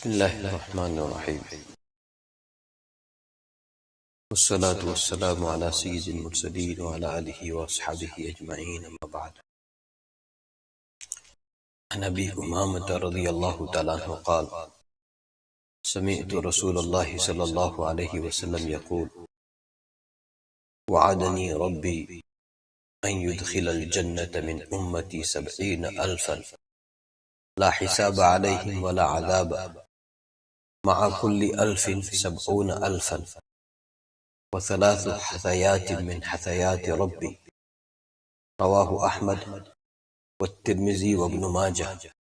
بسم الله الرحمن الرحيم والصلاة والسلام على سيد المرسلين وعلى آله وأصحابه أجمعين أما بعد. عن أبي أمامة رضي الله تعالى عنه قال: سمعت رسول الله صلى الله عليه وسلم يقول: وعدني ربي أن يدخل الجنة من أمتي 70,000 لا حساب عليهم ولا عذاب، مع كل 1,000 70,000 وثلاث حثيات من حثيات ربي. رواه أحمد والترمذي وابن ماجه.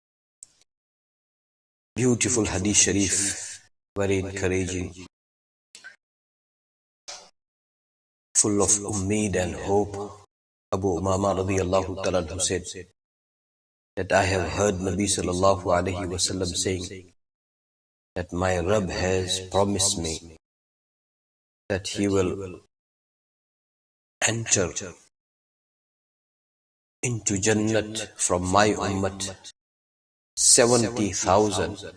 Beautiful hadith shareef, very encouraging, full of ummeed and hope. Abu Umama radiyallahu ta'ala anhu said that I have heard Nabi sallallahu alayhi wasallam saying that my Rabb has promised me that he will enter into Jannat from my ummat 70,000.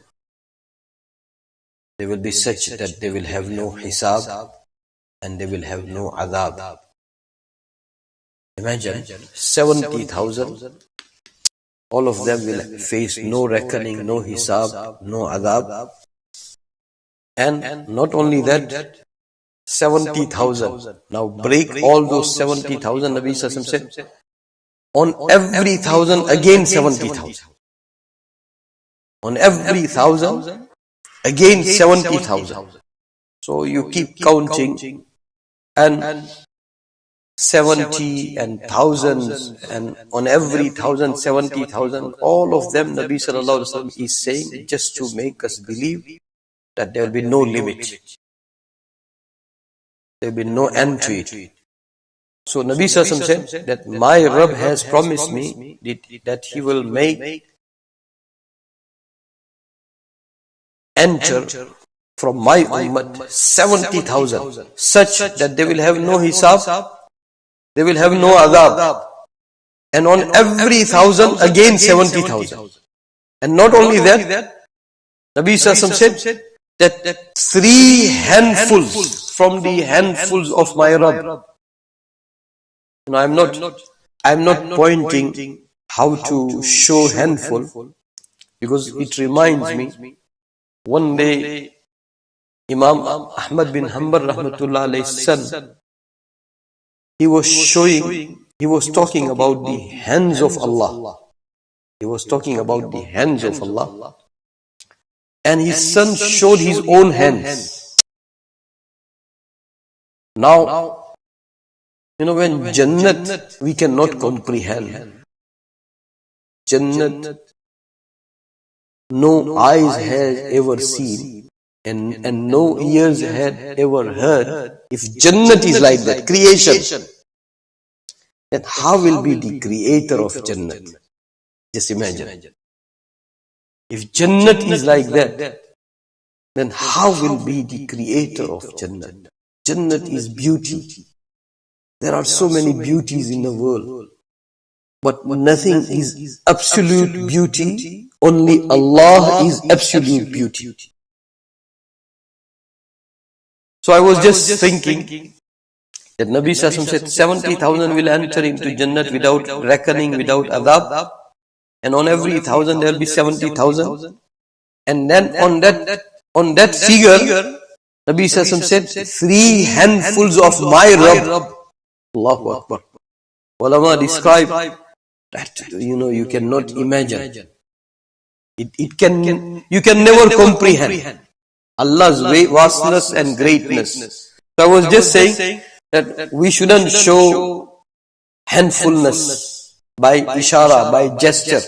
They will be such that they will have no Hisaab and they will have no Adab. Imagine 70,000. All of them will face no reckoning, no Hisaab, no Adab. And not only that, 70,000. Now break all those 70,000, Nabi Sallallahu Alaihi Wasallam said, on every 1,000 again 70,000. On every 1,000 again 70,000. So you keep counting, and 70 and thousands, and on every 1,000 70,000. All of them Nabi Sallallahu Alaihi Wasallam is saying just to make us believe that there will be no limit. There will be no end to it. So Nabi Sallallahu Alaihi Wasallam said that my Rabb has promised me that he will make enter from my ummah 70,000 such that they will have no Hisab, they will have no Adab, and on every 1,000 again 70,000. And not only that, Nabi Sallallahu Alaihi Wasallam said that 3 handfuls from the handfuls of my Rabb. Now I'm not pointing how to show handful, because it reminds me one day Imam Ahmad bin Hanbal rahmatullah alayhi's son, he was talking about the hands of Allah. He was talking about the hands of Allah, and his son showed his own hands. Now, when Jannat we cannot comprehend. Jannat no eyes has ever seen, and no ears had ever heard. If Jannat is like that, creation, then how will be the creator of Jannat? Just imagine. If Jannat is like that, then how will be the creator of Jannat? Jannat is beauty. There are so many beauties in the world, but nothing is absolute beauty. Only Allah is absolute beauty. So I was just thinking that Nabi Sallallahu Alaihi Wasallam said 70,000 will enter into Jannat without reckoning, without adab, and on every 1,000 there will be 70,000. And then on that figure, Nabi Sallallahu Alaihi Wasallam said 3 handfuls of my Rabb. Allahu Akbar. Ulama describe that you cannot imagine. You can never comprehend Allah's vastness and greatness. So I was just saying that we shouldn't show handfulness by ishara, by gesture.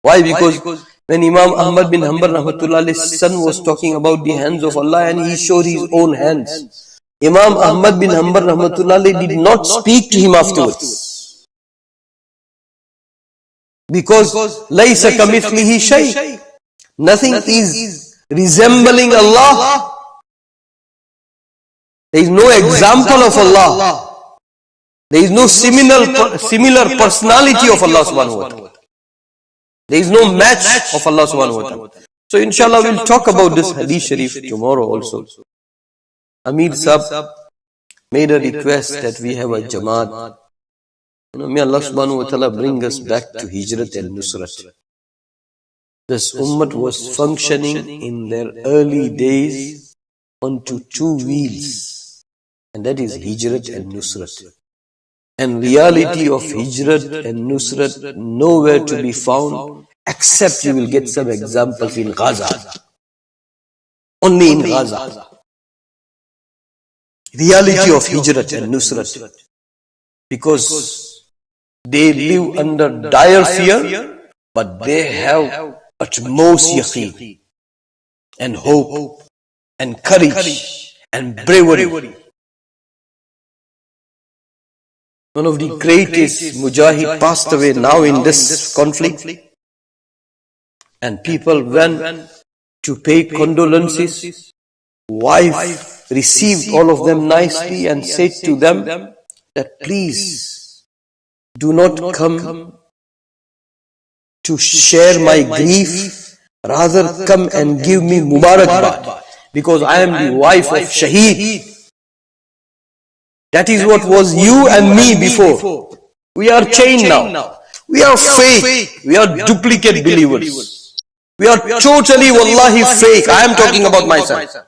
Why? Because when Imam Ahmad bin Hanbal rahmatullah's son was talking about the hands of Allah, and he showed his own hands, Imam Ahmad bin Hanbal rahmatullah did not speak to him afterwards, because laysa kamithlihi shay. Nothing is resembling Allah. There is no example of Allah. There is no similar personality of Allah subhanahu wa ta'ala. There is no match of Allah subhanahu wa ta'ala. So inshallah we'll talk about this hadith sharif tomorrow also. Amir Sahab made a request that we have a Jamaat. May Allah subhanahu wa ta'ala bring us back to Hijrat and Nusrat. This ummah was functioning in their early days onto two wheels, and that is Hijrat and Nusrat. And reality of Hijrat and Nusrat nowhere to be found, except you will get some examples in Gaza. Only in Gaza. Reality of Hijrat and Nusrat. Because they live under dire fear, but they have utmost yaqeen and hope and courage and bravery. One of the greatest mujahid passed away now in this conflict, and people went to pay condolences. Wife received all of them nicely and said to them that please do not come to share my grief, rather come and give me Mubarakbad, because I am the wife of Shaheed. That is what was you and me before. We are changed now. We are fake. We are duplicate believers. We are totally wallahi fake. I am talking about myself.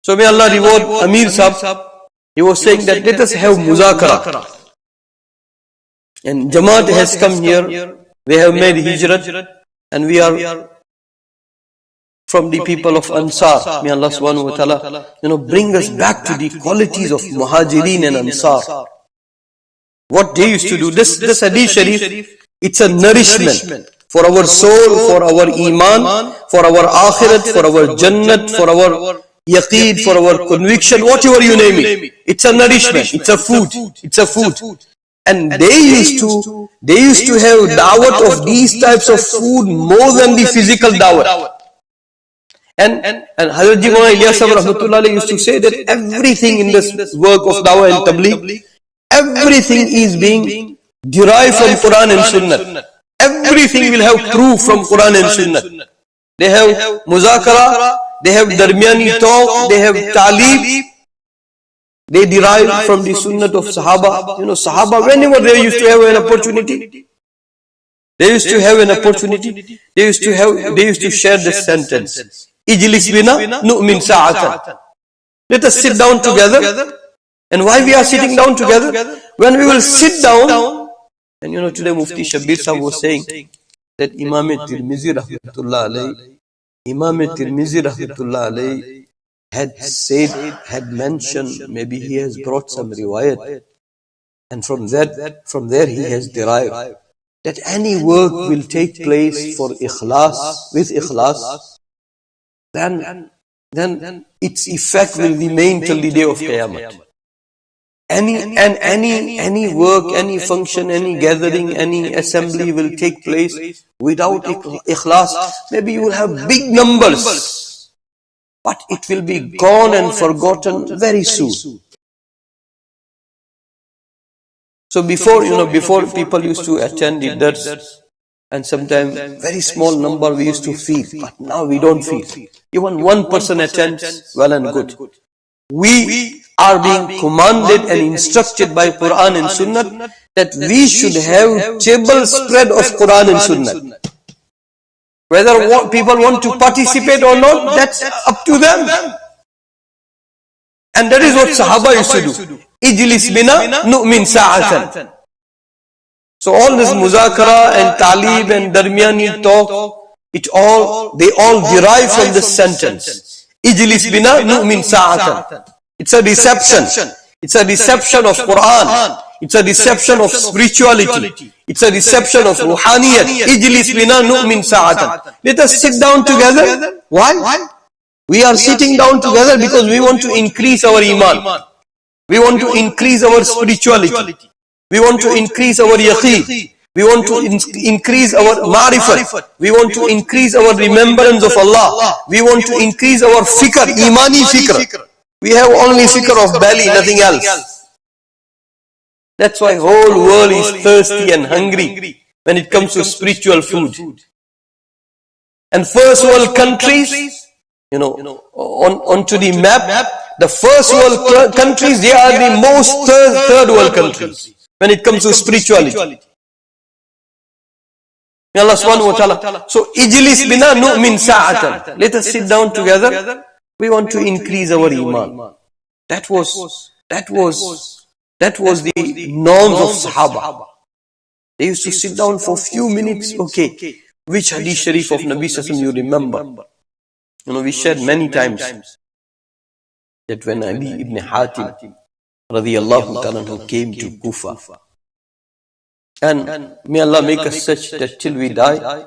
So may Allah reward Amir Sahab. He was saying that let us have muzakara. And Jamaat has come here. They have made hijrat, and we are from the people of Ansar. May Allah subhanahu wa ta'ala, bring us back to the qualities of Muhajirin and Ansar. What they used to do. This hadith sharif, it's a nourishment for our soul, for our iman, for our akhirat, for our jannat, for our yaqeen, for our conviction, whatever you name it. It's a nourishment, it's a food, it's a food. And they used to have dawat of these types of food more than the physical dawat. And Hazrat Ji Maulana Ilyas Sahab Rahmatullah Alayhi used to say that everything in this work of dawah and tabligh, everything is being derived from Quran and Sunnah. Everything will have proof from Quran and Sunnah. They have muzakara, they have darmiyani talk, they have talib. They derive from the Sunnah of Sahaba. Sahaba, whenever they used to have an opportunity, they used to share this sentence. Ijlis bina nu'min sa'atan. Let us sit down together. And why we are sitting down together? When we will sit down, and today Mufti Shabir Sahab was saying that Imam Tirmizi Rahmatullah Alayhi had mentioned, maybe he has brought some riwayat, and from there he has derived that any work will take place for ikhlas, with ikhlas, then its effect will remain till the day of Qiyamah. Any work, any function, any gathering, any assembly will take place without ikhlas. Maybe you will have big numbers, but it will be gone and forgotten very soon. So before people used to attend the dars, and sometimes very small number we used to feel, but now we don't feel. Even one person attends, well and good. We are being commanded and instructed by Quran and Sunnah that we should have table spread of Quran and Sunnah. Whether people want to participate or not, that's up to them. And that is what Sahaba used to do. Ijlis bina nu'min sa'atan. So all this muzakara and talib and darmiyani talk, they all derive from this sentence. Ijlis bina nu'min sa'atan. It's a deception. It's a deception of Quran. It's a deception of spirituality. It's a deception of ruhaniyat. Ijlis bina nu'min sa'atan. Let us sit down together. Why? We are sitting down together because we want to increase our iman. We want to increase our spirituality. We want to increase our yaqeen. We want to increase our ma'rifat. We want to increase our remembrance of Allah. We want to increase our fikr, imani fikr. We have only fikr of belly, nothing else. That's why whole world is thirsty and hungry when it comes to spiritual food. And first world countries, onto the map, the first world countries, they are the most third world countries when it comes to spirituality. May Allah subhanahu wa ta'ala. So, ijlis bina nu'min sa'atan. Let us sit down together. We want to increase our iman. That was the norms of Sahaba. They used to sit down for a few minutes. Okay, which hadith shareef of Nabi Sallallahu you remember? We shared many times that when Ali ibn Hatim radiyallahu ta'ala came to Kufa, and may Allah make us such that till we die,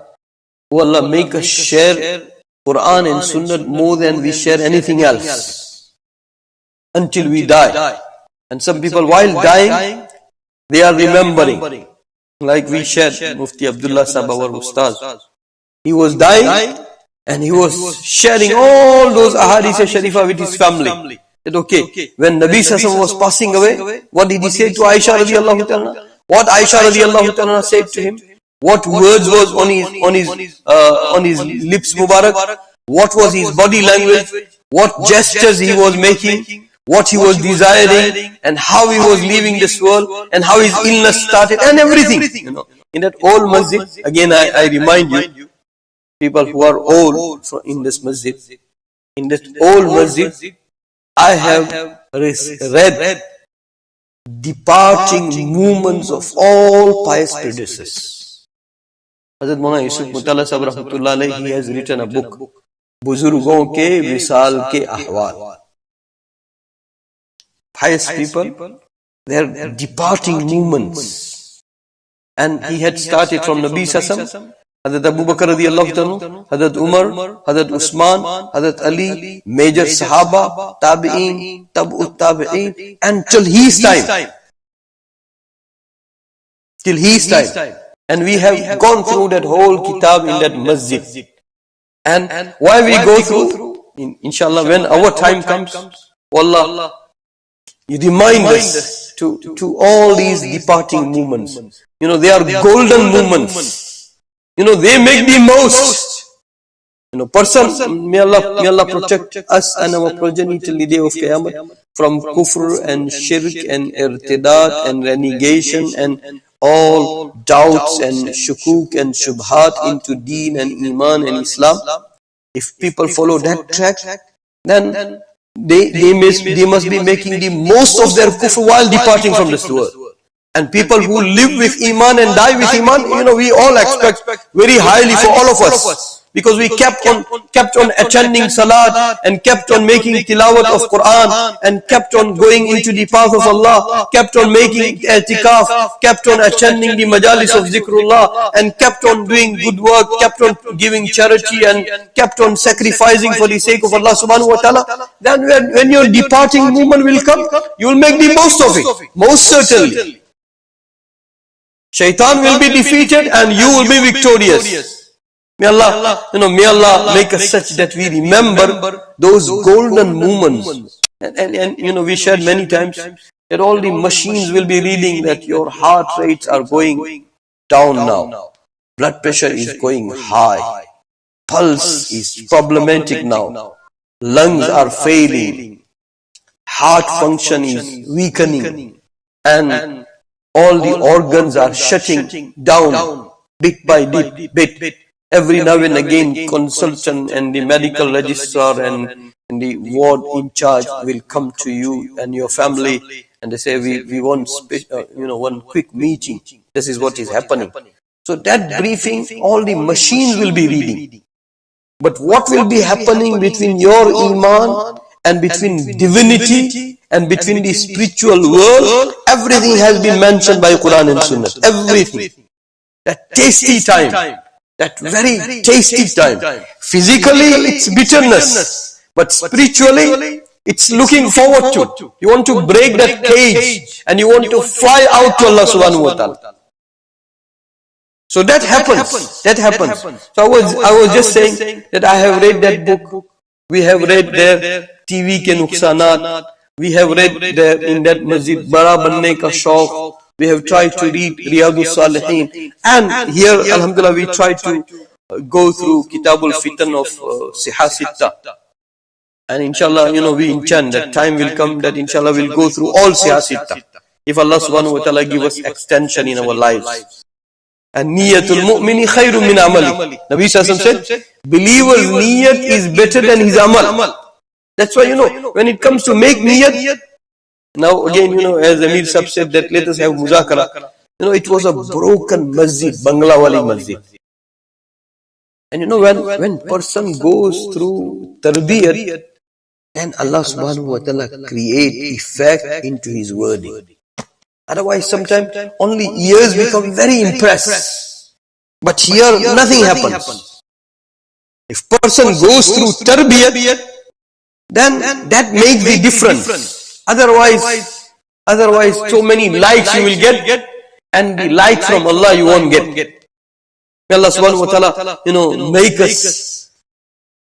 oh Allah, make us share Quran and Sunnah more than we share anything else until we die. And some people, while dying, they are remembering. Like we shared, Mufti Abdullah Sahab, our Ustaz, he was dying and he was sharing all those ahadith sharifah with his family. That okay, when Nabi Sallallahu was passing away, what did he say to Aisha radiallahu ta'ala? What Aisha radiallahu ta'ala said to him? What words was on his lips Mubarak? What was his body language? What gestures he was making? What he was desiring, and how he was leaving this world, and how his illness started, and everything. In that old masjid, again I remind you, people who are old in this masjid, in that old masjid, I have read departing movements of all pious predecessors. Hazrat Maulana Yusuf Mutala Sahab Rahmatullah Alayhi, he has written a book, Buzurgon ke Wisal ke Ahwal. Pious people, their departing movements. And he had started from Nabi Sassam, Hazrat Abu Bakr radiallahu ta'ala, Hazrat Umar, Hazrat Usman, Hazrat Ali, major Sahaba, Tabi'in, Tab'ut Tabi'in, and till his time. Till his time. And we have gone through that whole kitab in that masjid. And why we go through, inshallah, when our time comes, wallah, you remind us to all these departing movements. They are golden movements. They make the most. Person, may Allah protect us and our progeny till the day of Qiyamah from kufr and shirk and irtidad and renegation and all doubts and shukuk and shubhat into deen and iman and Islam. If people follow that track, then they must be making the most of their kufr while departing from this world. And people who live with iman and die with iman, we all expect very highly for all of us. Because we kept on attending salat and kept on making tilawat of Quran and kept on going into the path of Allah, kept on making i'tikaf, kept on attending the majalis of zikrullah and kept on doing good work, kept on giving charity and kept on sacrificing for the sake of Allah subhanahu wa ta'ala. Then when your departing moment will come, you will make the most of it. Most certainly. Shaitan will be defeated and you will be victorious. May Allah make us such that we remember those golden moments. And we shared many times that all the machines will be reading that your heart rates are going down now. Blood pressure is going high. Pulse is problematic now. Lungs are failing. Heart function is weakening. And all the organs are shutting down bit by bit. Every now and again, consultant and the medical registrar and the ward in charge will come to you and your family, and they say, we want one quick meeting. This is what is happening. So that briefing, all the machines will be reading. But what will be happening between your iman and between divinity and between the spiritual world? Everything has been mentioned by Quran and Sunnah. Everything. That tasty time. That very tasty time. Physically, it's bitterness. But spiritually, it's looking forward to. You want to break that cage and you want to fly out to Allah subhanahu wa ta'ala. So that happens. That happens. So I was just saying that I have read that book. We have read there TV ke nuksanat. We have read there in that masjid Bara Banne Ka Shauq. We have tried to read Riyadus Salihin, and here, alhamdulillah, we try to go through Kitab-ul-Fitan of Mishkat. And inshallah, we intend that time will come that inshallah we'll go through all shareef. If Allah subhanahu wa ta'ala give us extension in our lives. And niyatul mu'mini khayrun min amali. Nabi Sallallahu Alaihi Wasallam said, believer's niyat is better than his amal. That's why, when it comes to make niyat, now again, as Amir Sahib said that let us have muzakara. It was a broken masjid, Bangla wali masjid. And when person goes through tarbiyat, then Allah subhanahu wa ta'ala create effect into his wording. Otherwise, sometimes only ears become very impressed. But here, nothing happens. If person goes through tarbiyat, then that makes the difference. Otherwise, so many likes you will get, and the like from Allah you won't get. May Allah subhanahu wa ta'ala, make us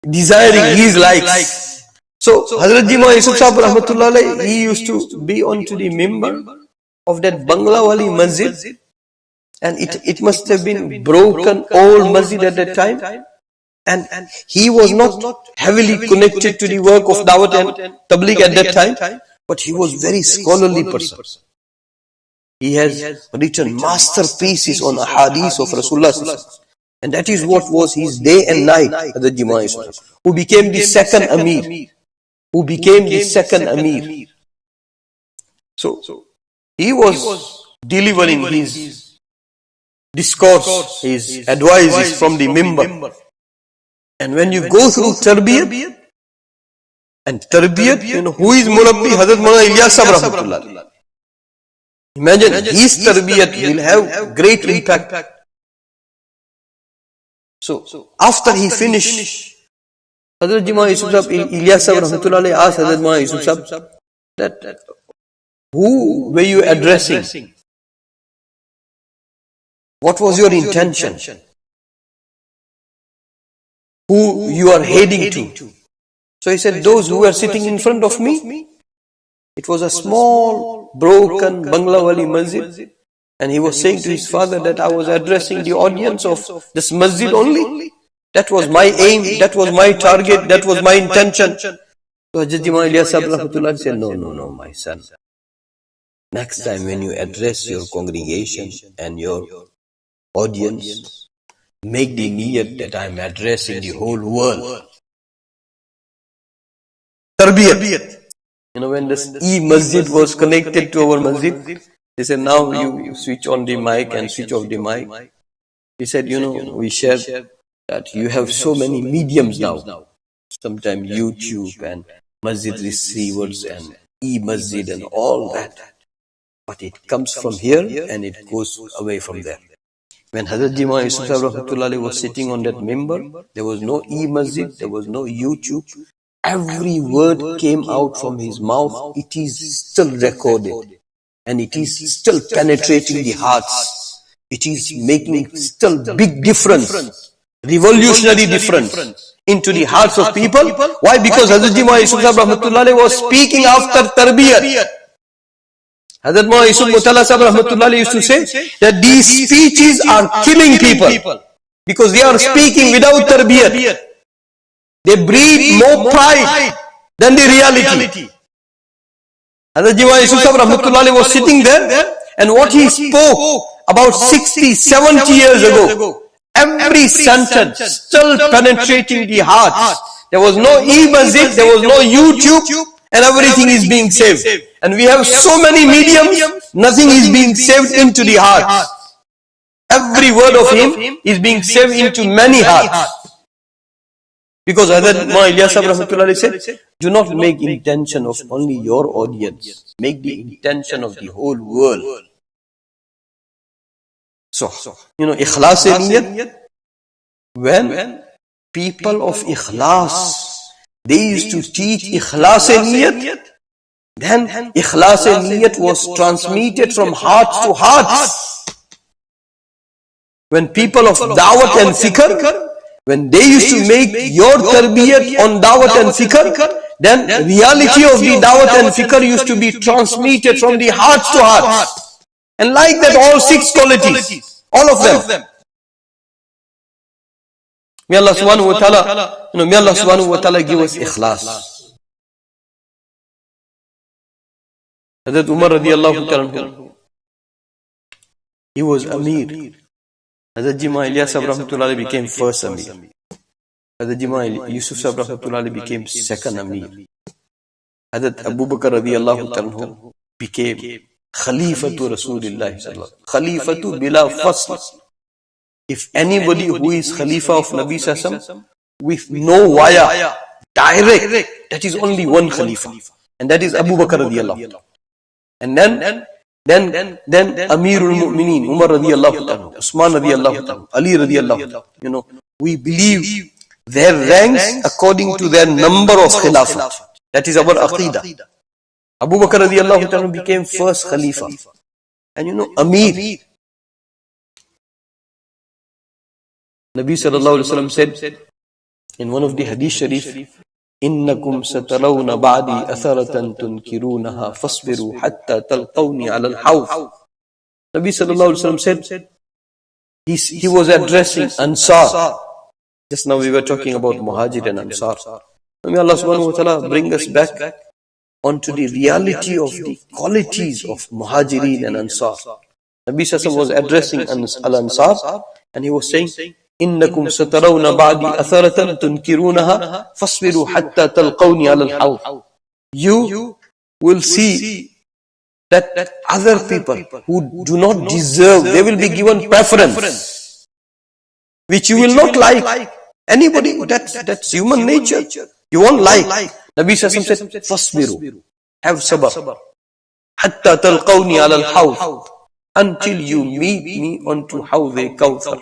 desiring His likes. So, Hazrat Jima Yusuf Sahib rahmatullah alayhi, he used to be onto the member of that Bangla wali masjid, and it must have been broken old masjid at that time. And he was not heavily connected to the work of Dawat and Tabligh at that time, but he was very scholarly person. He has written masterpieces on ahadith of Rasulullah, and that is what was his day and night, Hazrat Jima Yusuf, who became the second Amir. So, he was delivering his discourse, his advices from the member. And when you go through tarbiyat, who is Murabbi? Hazrat Maulana Ilyas Sahib rahmatullah. Imagine his tarbiyat will have great impact. So, after he finished, Hazrat Jima Yusuf Sahib, Ilyas Sahib rahmatullah asked Hazrat Maulana Yusuf Sahib that who were you addressing? What was your intention? Who you are heading to? So he said, those who were sitting in front of me. It was a small, broken Bangla wali masjid. And he was saying to his father that I was addressing the audience of this masjid only. That was my aim, that was my target, that was my intention. So Hazrat Jima Ilyas Sahib rahmatullah said, no, my son. Next time when you address your congregation and your audience, make the niyat that I am addressing the whole world. Tarbiyat. When this e-masjid was connected to our masjid, they said, now you switch on the mic and switch off the mic. He said, we share that you have so many mediums now. Sometimes YouTube and masjid receivers and e-masjid and all that. But it comes from here and it goes away from there. When Hazrat Jima Yusuf Sahib rahmatullah was sitting on that member, there was no e-masjid, there was no YouTube. Every word came out from his mouth. It is still recorded. And it is still penetrating the hearts. It is making still big difference. Revolutionary difference into the hearts of people. Why? Because Hazrat Jima Yusuf Sahib rahmatullah was speaking after tarbiyat. Hazrat Maulana Yusuf Mutala Sahib rahmatullah used to say that these speeches are killing people because they are speaking without tarbiyat. They breed more pride than the reality. Hazrat Jima Yusuf Sahib rahmatullah was sitting there, and what he spoke about 60, 70 years ago, every sentence still penetrating the hearts. There was no e-masjid, there was no YouTube, and everything is being saved. And we have so many mediums, nothing is being saved into the hearts. Every word of him is being saved into many hearts. Because Hazrat Maulana Ilyas Sahib rahmatullah said, do not make intention of only your audience. Make the intention of the whole world. So, ikhlas-e-niyat, when people of ikhlas, they used to teach ikhlas-e-niyat, then ikhlas-e-niyat was transmitted from hearts to hearts. When people of dawat and fikr, when they used to make your tarbiyat on dawat and fikr, then reality of the dawat and fikr used to be transmitted from the hearts to hearts. And like that, all 6 qualities, all of them. May Allah subhanahu wa ta'ala, may Allah subhanahu wa ta'ala give us ikhlas. Hazrat Umar radiallahu ta'ala, he was Amir. Hazrat Jima Ilyas Sahib rahmatullahi became first Amir. Hazrat Jima Yusuf Sahib rahmatullahi became second Amir. Hazrat Abu Bakr radiallahu ta'ala became Khalifatu Rasulullah sallallahu Khalifatu bila fasl. If anybody who is Khalifa of Nabi Sassam with no wire, direct, that is only one Khalifa, and that is Abu Bakr radiallahu ta'ala. And then Amirul Mu'mineen, Umar radiallahu ta'ala, Usman radiallahu ta'ala, Ali radiallahu ta'ala. We believe their ranks according to their number of Khilafat. That is our Aqidah. Abu Bakr radiallahu ta'ala became first Khalifa. And Amir. Nabi sallallahu alayhi wa sallam said in one of the hadith sharif, إنكم سترون بعدي أثرة تنكرونها فاصبروا حتى تلقوني على الحوض. Nabi sallallahu alayhi wa sallam said, he was addressing Ansar. Just now we were talking about Muhajir and Ansar. May Allah subhanahu wa ta'ala bring us back onto the reality of the qualities of Muhajirin and Ansar. Nabi sallallahu was addressing Al-Ansar, and he was saying, إنكم سترون بعدي أثرة تنكرونها فاصبروا حتى تلقوني على الحوض. You will see that other people who do not deserve, they will be given preference, which you will not like. Anybody, that's human nature. You won't like. Nabi Sassam said, فاصبروا, have sabr, حتى تلقوني على الحوض, until you meet me onto Hawd Kawthar.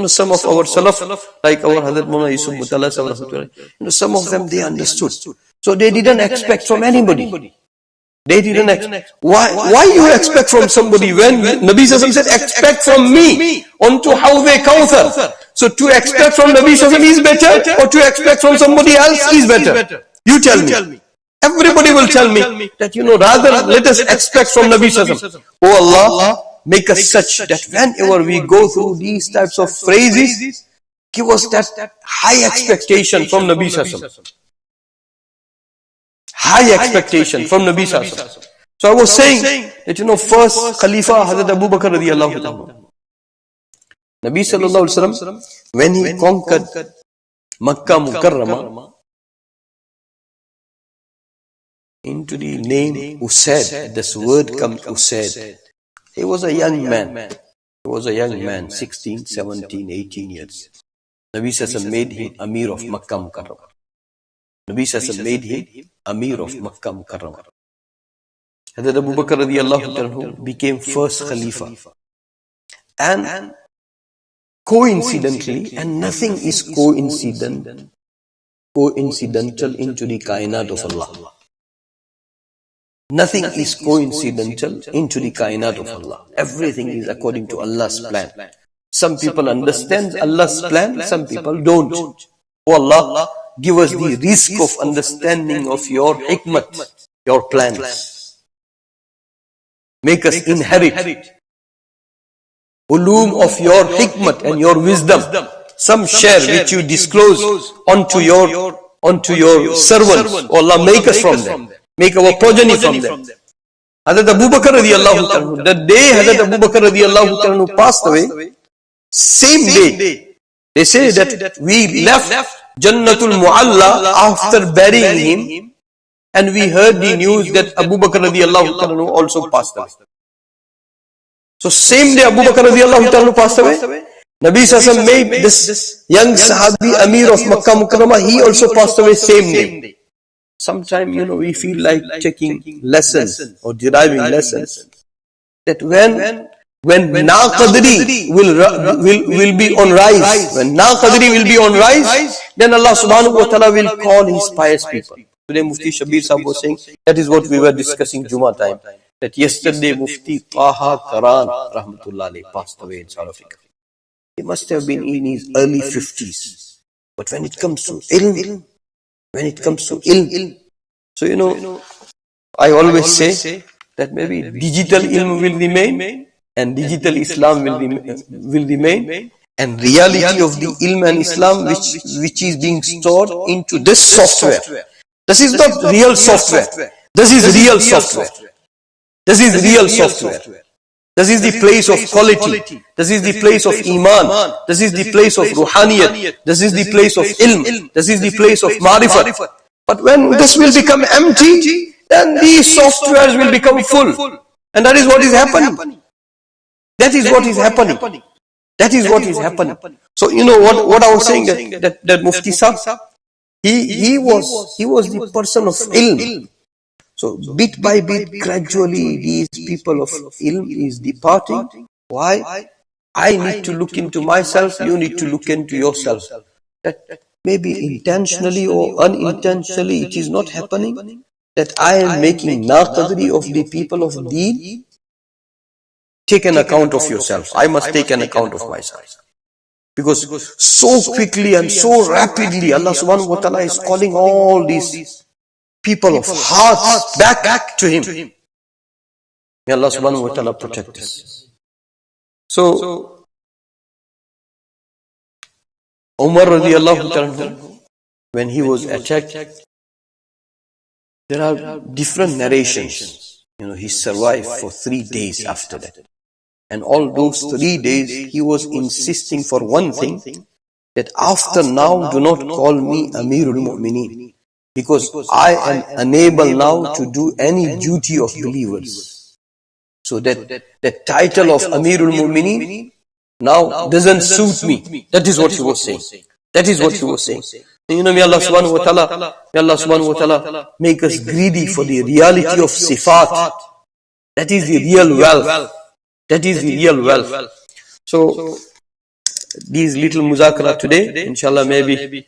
Some of our Salaf, like our Hazrat Mawlana Yusuf Mutala, some of them, they understood. So they didn't expect from anybody. They didn't expect. Why you expect from somebody when Nabi Sassam said, expect from me onto Hawd Kawthar? So to expect from Nabi Sassam is better, or to expect from somebody else is better? You tell me. Everybody will tell me that, rather let us expect from Nabi Sassam. Oh Allah, make us such that whenever we go through these types of phrases, give us that high expectation from Nabi Sassam. High expectation from Nabi Sassam. So I was saying that, first Khalifa Hazrat Abu Bakr radiallahu ta'ala. Nabi sallallahu alayhi wa sallam, when he conquered Makkah Mukarramah, into the name Usaid, this word comes Usaid. He was a young man. 16, 17, 18 years. Nabi Sassam made him Amir of Makkah Mukarramah. Nabi Sassam made him Amir of Makkah Mukarramah. Hazrat Abu Bakr radiallahu ta'ala became first Khalifa. And coincidentally, and nothing is coincidental into the kainat of Allah. Nothing is coincidental into the kainat of Allah. Everything is according to Allah's plan. Some people understand Allah's plan, some people don't. Oh Allah, give us the risk of understanding of your hikmat, your plans. Make us inherit ulum of your hikmat and your wisdom. Some share which you disclose onto your servants. Oh Allah, make us from them. Make our progeny from them. Hazrat Abu Bakr radiallahu ta'ala, the day Hazrat Abu Bakr radiallahu ta'ala passed away, same day, they say that we left Jannatul Mu'alla after burying him, and we heard the news that Abu Bakr radiallahu ta'ala also passed away. So same day Abu Bakr radiallahu ta'ala passed away, Nabi Sassam made this young Sahabi Amir of Makkah Mukarramah, he also passed away same day. Sometimes, we feel like taking lessons or deriving lessons. That when Na Qadri will be on rise, when Na Qadri will be on rise, then Allah subhanahu wa ta'ala will call His pious people. Today Mufti Shabir Sahib was saying, that is what we were discussing Jummah time, that yesterday Mufti Taha Karan rahmatullah alayhi passed away in South Africa. He must have been in his early 50s. But when it comes to ilm, so I always say that maybe digital ilm will remain and digital Islam will remain, and reality of the ilm and Islam which is being stored into this software. This is not real software. This is real software. This is real software. This is the place of quality. This is the place of Iman. This is the place of Ruhaniyat. This is the place of Ilm. This is the place of Marifat. But when this will become empty, then these softwares will become full. And that is what is happening. That is what is happening. That is what is happening. So you know what I was saying, that Mufti Sahib, he was the person of Ilm. So bit by bit, gradually, these people of ilm is departing. Why? I need to look into myself, you need to look into yourself. That maybe intentionally or unintentionally it is not happening, that I am making naqadri of the people of deen. Take an account of yourself. I must take an account of myself. Because so quickly and so rapidly Allah subhanahu wa ta'ala is calling all these people of hearts back to Him. May Allah subhanahu wa ta'ala protect us. So, Umar radiallahu ta'ala, when he was attacked, there are different narrations. You know, he survived for 3 days after that. And all those 3 days, he was insisting for one thing, that after now, do not call me Amirul Mu'mineen, because I am unable now to do any duty of believers. So that title of Amirul Mu'mineen now doesn't suit me. That is what he was saying. That is what he was saying. And you know, may Allah subhanahu wa ta'ala make us greedy for the reality of sifat. That is the real wealth. That is the real wealth. So, these little muzakara today, inshallah, maybe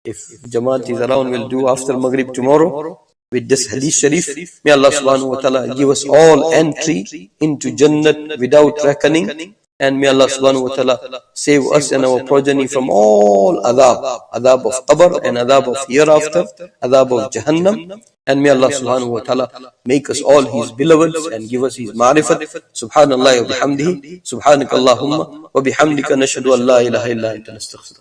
if Jamaat is around, we'll do after Maghrib tomorrow with this Hadith Sharif. May Allah subhanahu wa ta'ala give us all entry into Jannat without reckoning. And may Allah subhanahu wa ta'ala save us and our progeny from all adab. Adab of qabr and adab of hereafter. Adab of Jahannam. And may Allah subhanahu wa ta'ala make us all His beloveds and give us His ma'rifat. Subhanallah wa bihamdihi. Subhanakallahumma wa bihamdika nashhadu an la ilaha illa anta nastaghfiruka.